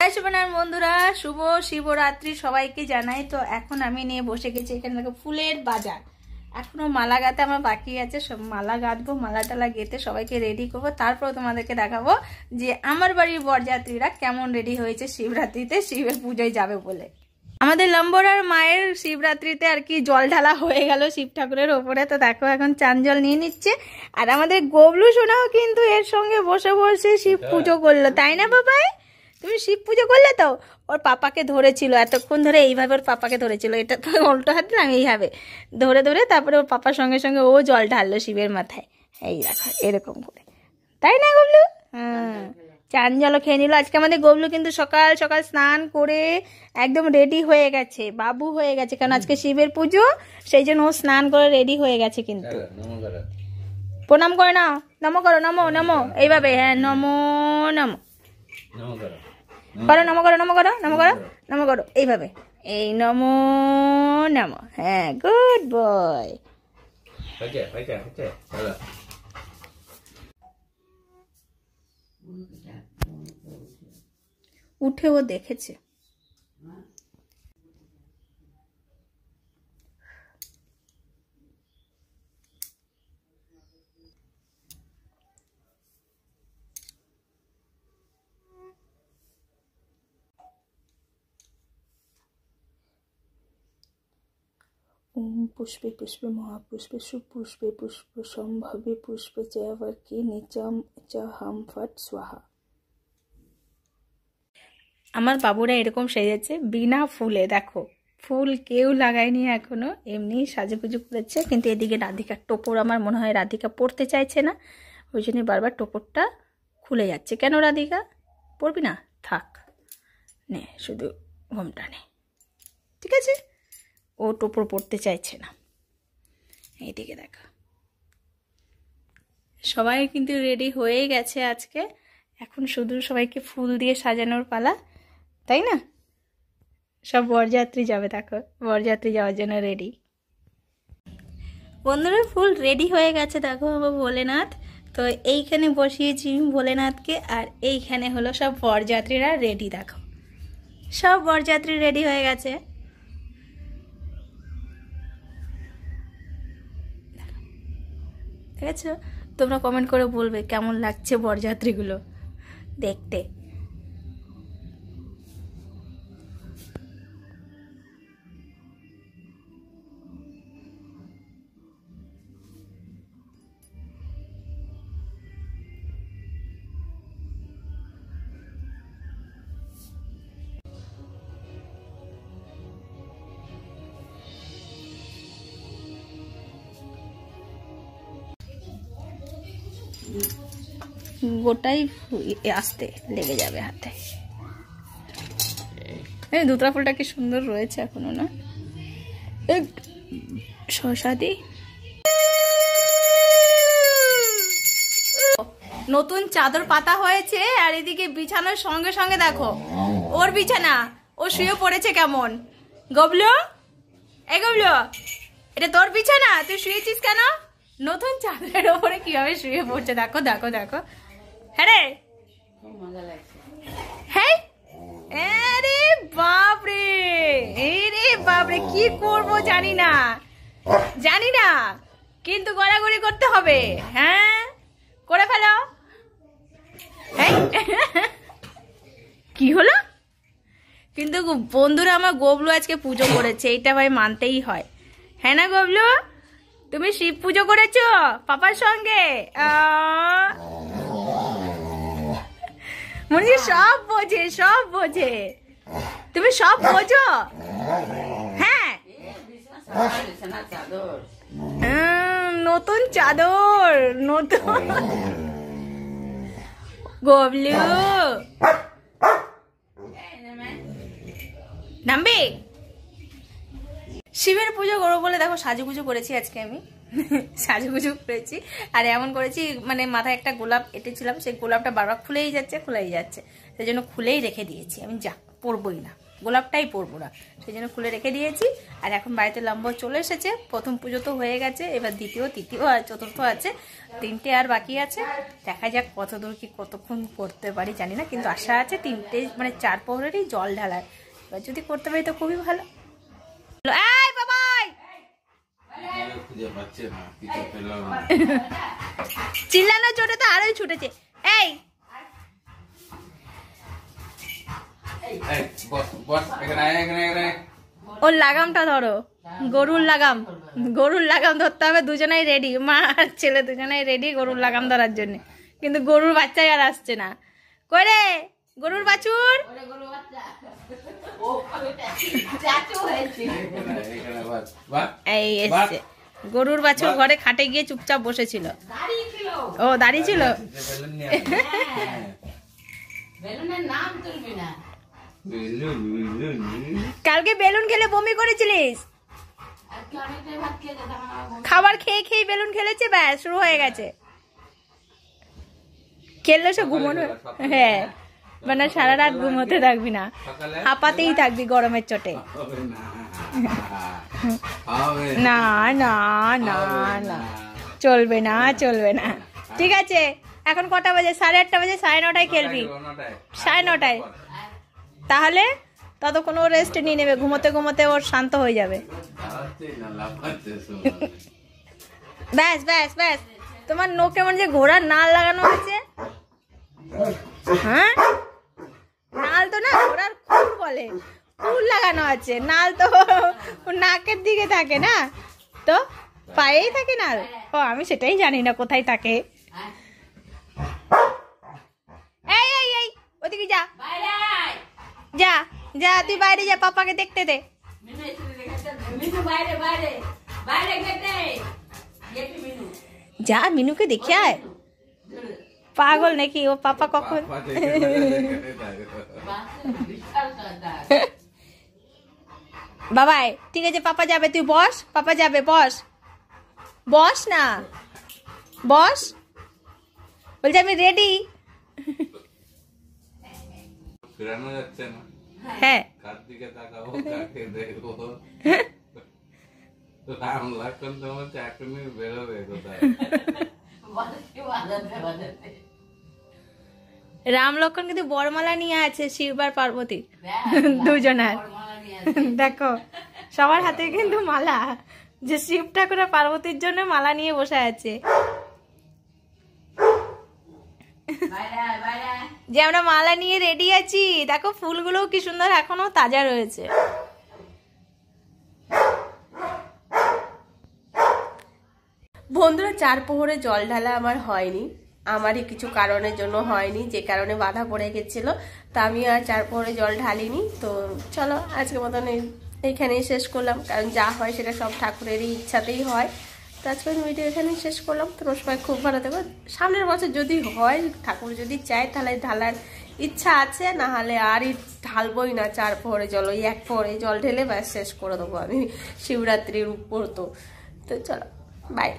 জয় শিবনাথ বন্ধুরা, শুভ শিবরাত্রি সবাইকে জানাই। তো এখন আমি নিয়ে বসে গেছি এখানে দেখো ফুলের বাজার। এখনো মালা গাঁথা আমার বাকি আছে, সব মালা গাঁথবো, মালা টালা গেঁথে সবাইকে রেডি করবো। তারপর তোমাদেরকে দেখাবো যে আমার বাড়ির বরযাত্রীরা কেমন রেডি হয়েছে শিবরাত্রিতে, শিবের পুজোয় যাবে বলে। আমাদের লম্বরার মায়ের শিবরাত্রিতে আর কি জল ঢালা হয়ে গেল শিব ঠাকুরের ওপরে। তো দেখো এখন চান জল নিয়ে নিচ্ছে। আর আমাদের গবলু সোনাও কিন্তু এর সঙ্গে বসে বসে শিব পুজো করলো, তাই না বাবাই? তুমি শিব পুজো করলে তো? ওর পাপাকে ধরেছিল এতক্ষণ ধরে, এইভাবে ওর পাপাকে ধরেছিল, এটা তো উল্টো হাত না, আমি এইভাবে ধরে ধরে তারপরে ওর পাপার সঙ্গে সঙ্গে ও জল ঢাললো শিবের মাথায়। এই দেখো এরকম করে, তাই না গবলু? হ্যাঁ, চান জলও খেয়ে নিল। আজকে আমাদের গবলু কিন্তু সকাল সকাল স্নান করে একদম রেডি হয়ে গেছে, বাবু হয়ে গেছে, কারণ আজকে শিবের পুজো, সেই জন্য ও স্নান করে রেডি হয়ে গেছে। কিন্তু প্রণাম করে নাও, নমো করো, নমো নমো, এইভাবে, হ্যাঁ নমো নমো করো, নমো করো, নমো করো, নমো করো, নমো করো, এইভাবে, এই নমো নমো। হ্যাঁ, গুড বয়। উঠে ও দেখেছে। ओम पुष्पे पुष्पे महापुष्पे सुपुष्पे पुष्प संभवे पुष्प चयवर्के निचम च हम फट स्वाहा। আমার বাবুরা এরকম সেজেছে বিনা ফুলে, দেখো ফুল কেউ লাগায়নি এখনো, এমনি সাজুগুজু করেছে। কিন্তু এদিকে রাধিকার টোপর, আমার মনে হয় রাধিকা পড়তে চাইছে না, ওই জন্য বারবার টোপরটা খুলে যাচ্ছে। কেন রাধিকা পড়বি না? থাক, নে শুধু ঘুমটা নে, ঠিক আছে? ও টোপর পড়তে চাইছে না। এইদিকে দেখো সবাই কিন্তু রেডি হয়ে গেছে আজকে, এখন শুধু সবাইকে ফুল দিয়ে সাজানোর পালা, তাই না? সব বরযাত্রী যাবে, দেখো বরযাত্রী যাওয়ার জন্য রেডি। বন্ধুরা ফুল রেডি হয়ে গেছে, দেখো আমার ভোলেনাথ। তো এইখানে বসিয়েছি ভোলেনাথকে, আর এইখানে হলো সব বরযাত্রীরা রেডি। দেখো সব বরযাত্রী রেডি হয়ে গেছে। ঠিক আছে, তোমরা কমেন্ট করে বলবে কেমন লাগছে বরযাত্রীগুলো দেখতে। গোটাই আসতে লেগে যাবে হাতে। এই দুতরা ফুলটা কি সুন্দর রয়েছে এখনো, না? শসা দি। নতুন চাদর পাতা হয়েছে, আর এদিকে বিছানোর সঙ্গে সঙ্গে দেখো ওর বিছানা, ও শুয়ে পড়েছে কেমন। গবলু, এই গবলু, এটা তোর বিছানা, তুই শুয়েছিস কেন? নতুন চাদরের ওপরে কিভাবে শুয়ে পড়ছে, দেখো দেখো দেখো। হ্যাঁ রে, হ্যাঁ, আরে বাপরে, এই রে বাপরে, কি করবো জানি না, জানি না, কিন্তু গড়াগড়ি করতে হবে। হ্যাঁ, করে ফেলো। কি হলো? কিন্তু বন্ধুরা আমার গবলু আজকে পুজো করেছে, এটা ভাই মানতেই হয়। হ্যাঁ না গবলু, তুমি শিব পুজো করেছো পাপার সঙ্গে? মনে সব বোঝে, সব বোঝে, তুমি সব বোঝো। হ্যাঁ, নতুন চাদর, নতুন। গবলু নামবে। শিবের পুজো করবো বলে দেখো সাজুগুজু করেছি আজকে আমি, সাজুগুজু করেছি। আর এমন করেছি, মানে মাথায় একটা গোলাপ এঁটেছিলাম, সেই গোলাপটা বারবার খুলেই যাচ্ছে, খুলেই যাচ্ছে, সেই জন্য খুলেই রেখে দিয়েছি আমি, যা পরবই না। গোলাপটাই পরবো না, সেই জন্য খুলে রেখে দিয়েছি। আর এখন বাড়িতে লম্বা চলে এসেছে, প্রথম পুজো তো হয়ে গেছে, এবার দ্বিতীয় তৃতীয় আর চতুর্থ আছে, 3টে আর বাকি আছে। দেখা যাক কত দূর কি কতক্ষণ করতে পারি জানি না, কিন্তু আশা আছে 3টে মানে 4 প্রহরেরই জল ঢালার, এবার যদি করতে পারি তো খুবই ভালো। এই বাবাই চিল্লানোর জোরে তো আরোই ছুটেছে। এই ওর লাগামটা ধরো, গরুর লাগাম ধরতে হবে। দুজনাই রেডি, মা আর ছেলে দুজনাই রেডি গরুর লাগাম ধরার জন্য, কিন্তু গরুর বাচ্চাই আর আসছে না। করে গরুর বাছুর এই এসছে, গরুর বাছুর ঘরে খাটে গিয়ে চুপচাপ বসেছিল। ও দাঁড়িয়ে ছিল। কালকে বেলুন খেলে বমি করেছিলিস, খাবার খেয়ে খেয়ে বেলুন খেলেছে, ব্যাস শুরু হয়ে গেছে। খেললে সে ঘুমোনো, হ্যাঁ মানে সারা রাত ঘুমোতে থাকবি না, হাঁপাতেই থাকবি গরমের চোটে। না না না না চলবে না, চলবে না। ঠিক আছে এখন কটা বাজে? 8:30 বাজে, 9:30 খেলবি, 9:30। তাহলে ততক্ষণ ও রেস্ট নিয়ে নেবে, ঘুমোতে ঘুমোতে ওর শান্ত হয়ে যাবে। ব্যাস ব্যাস ব্যাস, তোমার নো কেমন যে ঘোড়ার নাল লাগানো আছে। হ্যাঁ নাল তো না, ঘোড়ার খুর বলে, খুর লাগানো আছে। নাল তো নাকের দিকে থাকে না, তো পায়েই থাকে নাল। ও আমি সেটাই জানি না কোথায় থাকে। এই এই এই ওদিকে যা যা যা, তুই বাইরে যা, পাপাকে দেখতে দে। যা মিনুকে দেখে আয়। পাগল নাকি ও, পাপা কখন? বাবাই ঠিক আছে, পাপা যাবে, তুই বস, পাপা যাবে, বস বস না, বস বলছি আমি রেডি। হ্যাঁ রাম লক্ষণ কিন্তু বরমালা নিয়ে আছে, শিব আর পার্বতী দুজনার। দেখো সবার হাতে কিন্তু মালা, যে শিব ঠাকুর আর পার্বতীর জন্য মালা নিয়ে বসে আছে। যে আমরা মালা নিয়ে রেডি আছি, দেখো ফুলগুলো কি সুন্দর এখনো তাজা রয়েছে। বন্ধুরা 4 প্রহরে জল ঢালা আমার হয়নি, আমারই কিছু কারণের জন্য হয়নি, যে কারণে বাধা পড়ে গেছিল, তা আমি আর 4 প্রহরে জল ঢালিনি। তো চলো আজকের মতন এইখানেই শেষ করলাম, কারণ যা হয় সেটা সব ঠাকুরেরই ইচ্ছাতেই হয়। তো আজকের ভিডিও এখানেই শেষ করলাম। তোমরা সবাই খুব ভালো থেকো। সামনের বছর যদি হয়, ঠাকুর যদি চায়, তাহলে ঢালার ইচ্ছা আছে, না হলে আরই ঢালবই না 4 প্রহরে জল। ওই 1 প্রহরে জল ঢেলে ব্যাস শেষ করে দেবো আমি শিবরাত্রির উপর। তো চলো বাই।